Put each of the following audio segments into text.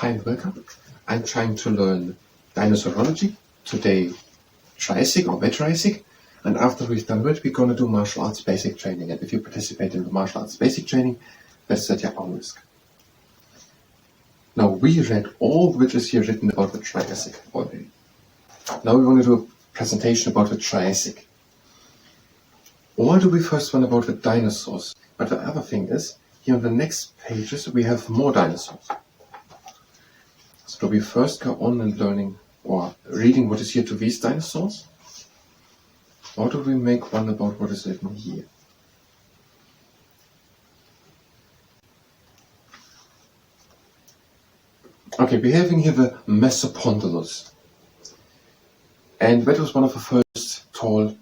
Hi and welcome. I'm trying to learn Dinosaurology, today Triassic or Triassic, and after we've done it, we're going to do martial arts basic training. And if you participate in the martial arts basic training, that's at your own risk. Now, we read all which is here written about the Triassic already. Now we want to do a presentation about the Triassic. Or do we first one about the dinosaurs? But the other thing is, here on the next pages we have more dinosaurs. So we first go on and learning or reading what is here to these dinosaurs? Or do we make one about what is written here? Okay, we're having here the Mesopondylus. And that was one of the first tall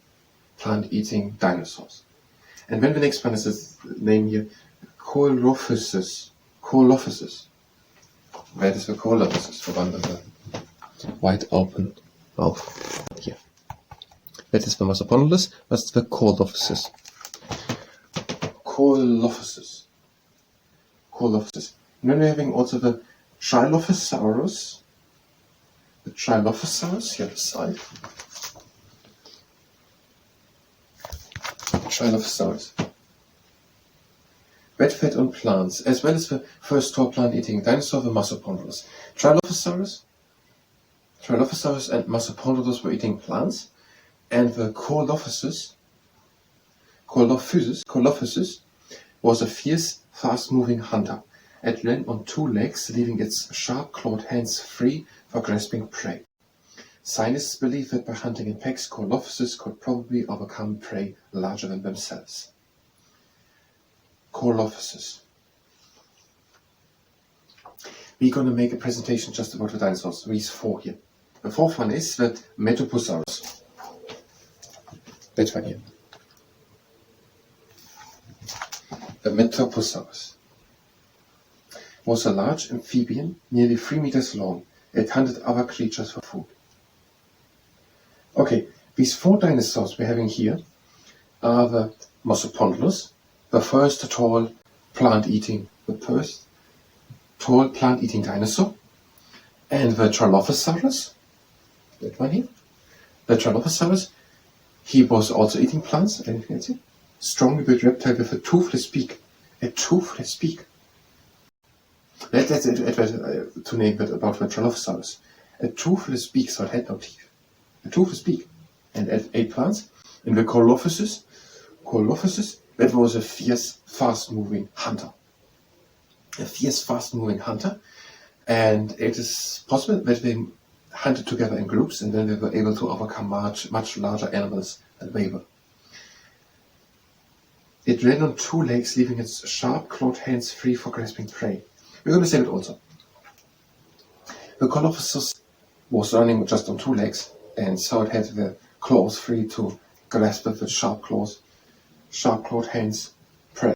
plant-eating dinosaurs. And then the next one is this name here, IKOELWSD. That is the IKOELWSD, the one with the wide open mouth here. That is the Mesopondylus, that's the IKOELWSD. IKOELWSD. And then we're having also the Triassic. The Triassic, here on the side. Triassic. Red fat on plants, as well as the first tall plant-eating dinosaur, the Mesopondylus. Triassic and Mesopondylus were eating plants, and the IKOELWSD was a fierce, fast-moving hunter. It ran on two legs, leaving its sharp-clawed hands free for grasping prey. Scientists believe that by hunting in packs, IKOELWSD could probably overcome prey larger than themselves. IKOELWSD. We're going to make a presentation just about the dinosaurs, these four here. The fourth one is the Metoposaurus. That one here. The Metoposaurus was a large amphibian, nearly 3 meters long. It hunted other creatures for food. Okay, these four dinosaurs we're having here are the Mesopondylus, the first tall plant-eating dinosaur, and the Triassic, that one here. The Triassic, he was also eating plants, and you can see, strongly built reptile with a toothless beak. A toothless beak. That's it, to name it about the Triassic. A toothless beak, so it had no teeth. A toothless beak. And it ate plants. And the IKOELWSD, that was a fierce, fast-moving hunter. A fierce, fast-moving hunter. And it is possible that they hunted together in groups, and then they were able to overcome much larger animals than they were. It ran on two legs, leaving its sharp-clawed hands free for grasping prey. We're going to say it also. The IKOELWSD was running just on two legs, and so it had the claws free to grasp with its sharp-clawed hands prey.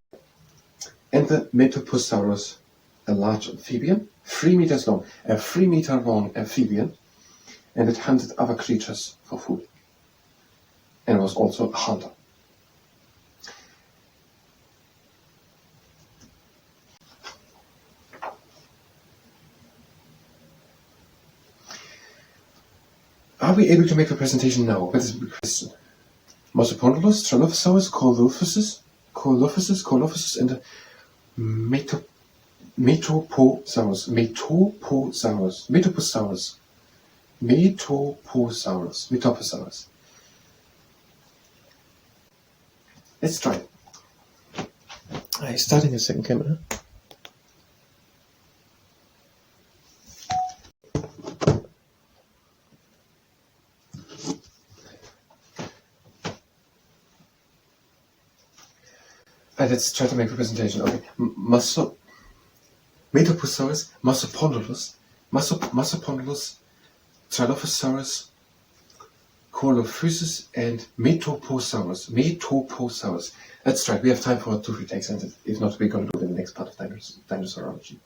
And the Metoposaurus, a large amphibian, 3 meters long, a 3 meter long amphibian, and it hunted other creatures for food. And it was also a hunter. Are we able to make the presentation now? That is the question. Mesopondylus, Triassic, IKOELWSD, and the Metoposaurus. Let's try it. I'm starting a second camera. Let's try to make the presentation. Okay. Metoposaurus, Mesopondylus, Triassic, IKOELWSD, and Metoposaurus. Let's try. We have time for 2-3 takes, and if not, we're going to do it in the next part of Dinosaurology.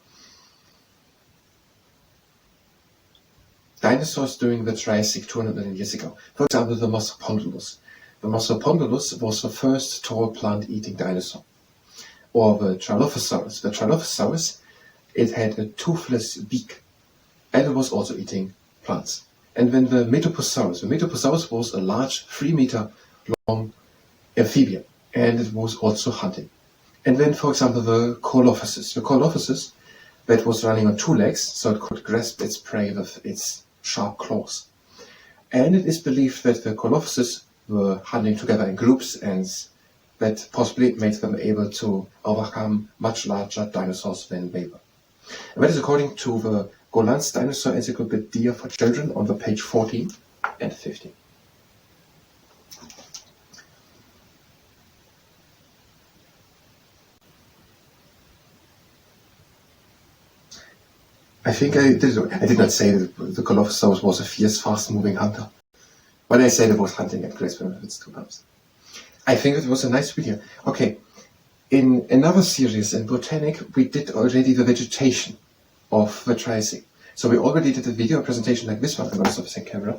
Dinosaurs during the Triassic 200 million years ago. For example, the Mesopondylus. The Mesopondylus was the first tall plant-eating dinosaur. Or the Triassic. The Triassic, it had a toothless beak. and it was also eating plants. And then the Metaposaurus was a large 3-meter long amphibian, and it was also hunting. And then, for example, the Coelwsd that was running on 2 legs, so it could grasp its prey with its sharp claws. And it is believed that the Coelwsds were hunting together in groups, and that possibly made them able to overcome much larger dinosaurs than they were. And that is according to the Golan's Dinosaur Encyclopedia for Children on the page 14 and 15. I think I did not say that the Coelwsd was a fierce, fast-moving hunter, but I said it was hunting at great speed with its 2 arms. I think it was a nice video. Okay, in another series in Botanic, we did already the vegetation of the Triassic. So we already did a video presentation like this one. I'm going to stop the same camera.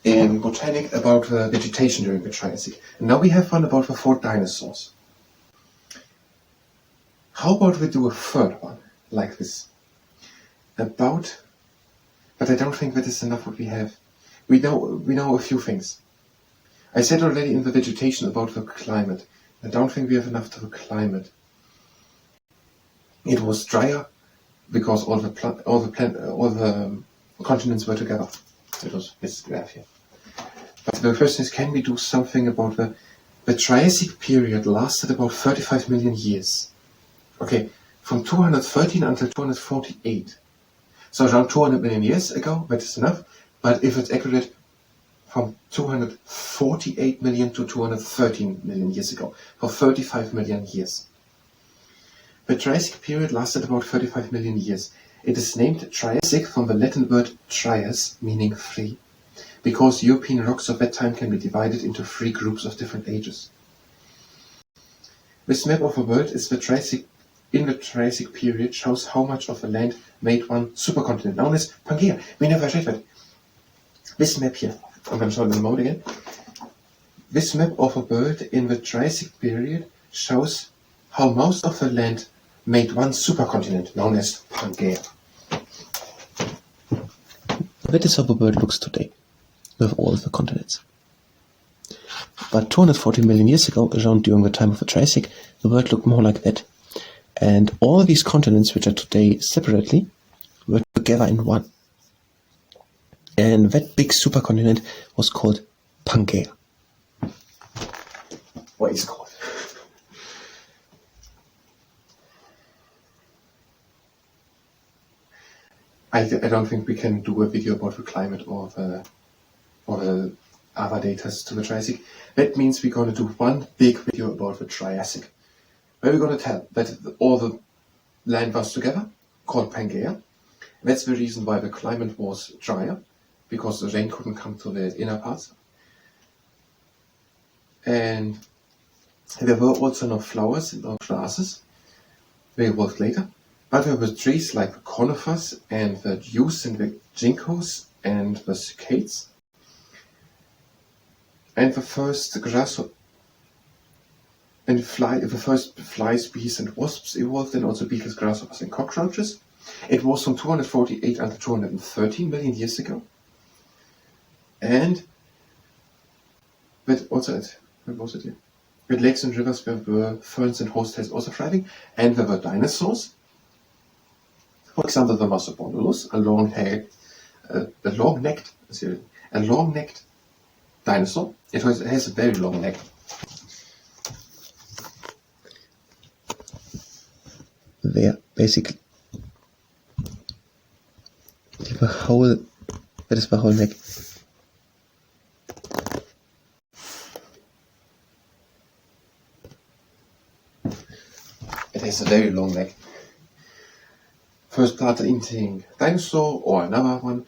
In Botanic about the vegetation during the Triassic. And now we have one about the 4 dinosaurs. How about we do a third one, like this? But I don't think that is enough what we have. We know a few things. I said already in the vegetation about the climate. I don't think we have enough to the climate. It was drier because all the continents were together. It was this graph here. But the question is, can we do something about the Triassic period lasted about 35 million years. Okay, from 213 until 248. So around 200 million years ago, that is enough. But if it's accurate, from 248 million to 213 million years ago, for 35 million years. The Triassic period lasted about 35 million years. It is named Triassic from the Latin word trias, meaning 3, because European rocks of that time can be divided into 3 groups of different ages. This map of the world is in the Triassic period shows how much of the land made one supercontinent known as Pangaea. We never read that. This map here, I'm going to show it in the mode again. This map of a world in the Triassic period shows how most of the land made one supercontinent known as Pangaea. That is how the world looks today, with all the continents. But 240 million years ago, around during the time of the Triassic, the world looked more like that. And all these continents, which are today separately, were together in one. And that big supercontinent was called Pangaea. What is called? I don't think we can do a video about the climate or the other data to the Triassic. That means we're going to do one big video about the Triassic, where we're going to tell that all the land was together, called Pangaea. That's the reason why the climate was drier, because the rain couldn't come to the inner parts. And there were also no flowers and no grasses. They evolved later. But there were trees like the conifers and the yews and the ginkgos and the cycads. And the first flies, bees and wasps evolved, and also beetles, grasshoppers and cockroaches. It was from 248 until 213 million years ago. And with lakes and rivers where were ferns and horsetails also thriving, and there were dinosaurs. For example, the Massobonulus, a long-necked dinosaur. It has a very long neck. There, basically, that is the whole neck. It has a very long neck. First planet-eating dinosaur, or another one,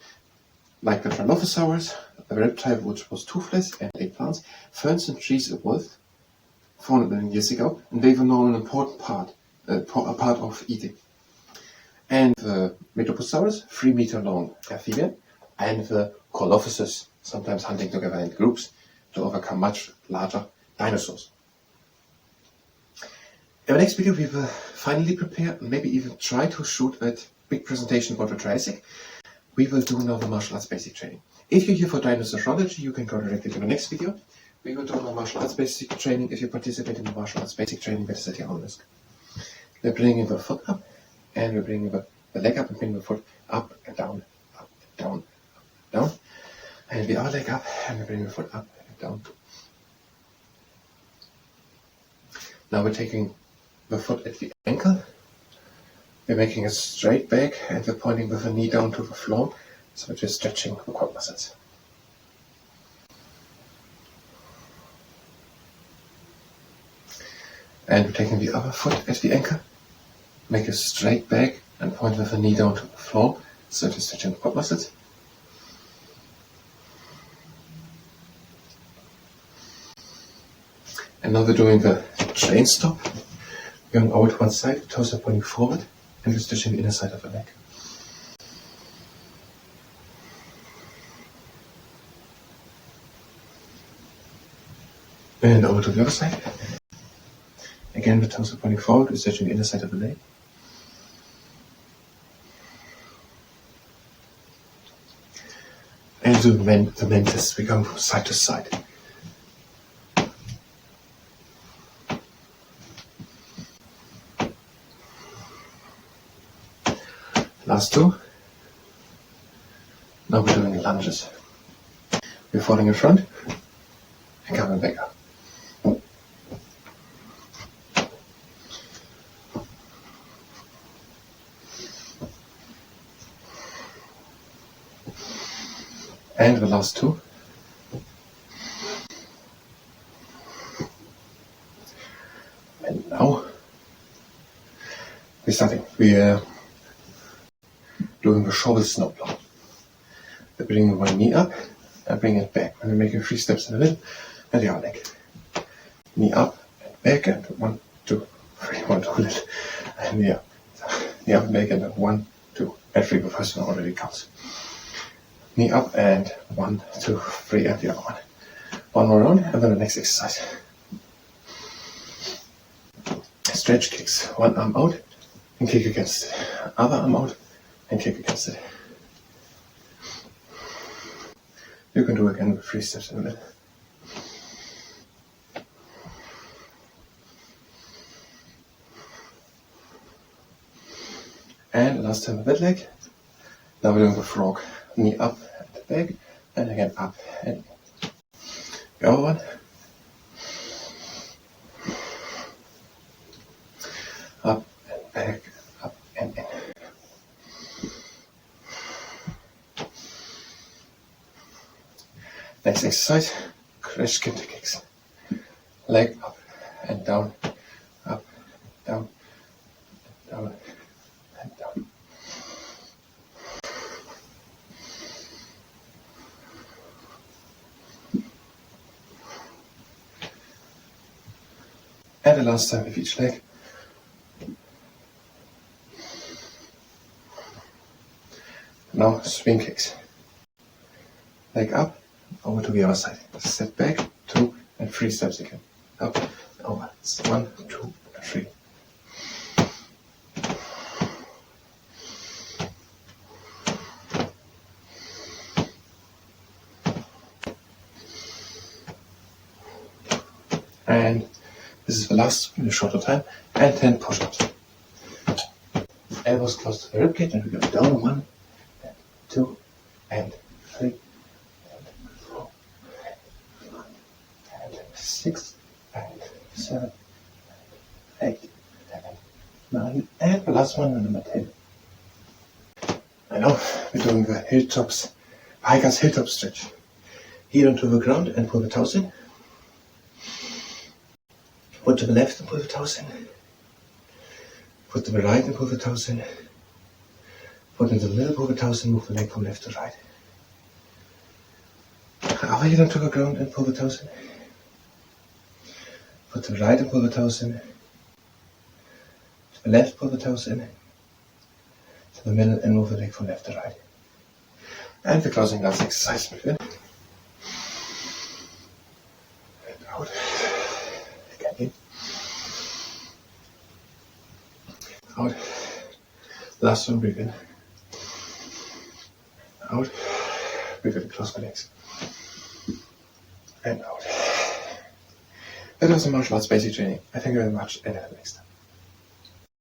like the Triassic, a reptile which was toothless and ate plants. Ferns and trees evolved 400 million years ago, and they were now an important part of eating. And the Metaposaurus, 3-meter long amphibian, and the Coelwsds, sometimes hunting together in groups to overcome much larger dinosaurs. In the next video we will finally prepare and maybe even try to shoot a big presentation about the Triassic. We will do now the martial arts basic training. If you're here for Dinosaurology, you can go directly to the next video. We will do the martial arts basic training. If you participate in the martial arts basic training, that is at your own risk. We're bringing the foot up, and we're bringing the leg up and bringing the foot up and down, up and down, up and down. And the other leg up, and we're bringing the foot up and down. Now we're taking the foot at the ankle. We're making a straight back, and we're pointing with the knee down to the floor, so we're just stretching the quad muscles. And we're taking the other foot at the ankle, make a straight back, and point with the knee down to the floor, so we're stretching the quad muscles. And now we're doing the train stop. We're going out one side, toes are pointing forward, and we're stretching the inner side of the leg. And over to the other side. Again, the toes are pointing forward, we're stretching the inner side of the leg. And do the mantis, we go side to side. Last two. Now we're doing lunges. We're falling in front and coming back up. And the last two. And now we're starting. We're doing the shoulder snowplow. We're bringing one knee up and bring it back. And we're making 3 steps in the middle and the other leg. Knee up and back, and 1, 2, 3, 1, 2, little. And knee up and back, and 1, 2, and 3. The first one already counts. Knee up and 1, 2, 3, and the other one. One more round, and then the next exercise. Stretch kicks. One arm out and kick against it. Other arm out and kick against it. You can do again with 3 steps in the middle. And last time with that leg. Now we're doing the frog. Knee up and back, and again up and in. The other one. Up and back, up and in. Next exercise, crash kinta kicks. Leg up and down, up, down, down, and down. And the last time with each leg. Now swing kicks. Leg up, over to the other side. Step back, 2 and 3 steps again. Up, over. 1, 2, 3. And this is the last in a shorter time, and 10 push-ups. Elbows close to the ribcage, and we go down 1, and 2, and 3, and 4, and 5, and 6, and 7, and 8, and 9, and the last one, number 10. I know, we're doing the hilltops, hiker's hilltop stretch. Heel onto the ground and pull the toes in. Foot to the left and pull the toes in. Foot to the right and pull the toes in. Foot into the middle, pull the toes in, move the leg from left to right. Other heel onto the ground and pull the toes in. Foot to the right and pull the toes in. To the left, pull the toes in. To the middle and move the leg from left to right. And the closing last exercise. And out. Again in. Out. Last one, breathe in. Out. Breathe in, close my legs. And out. That was the martial arts basic training. I thank you very much and have a next time.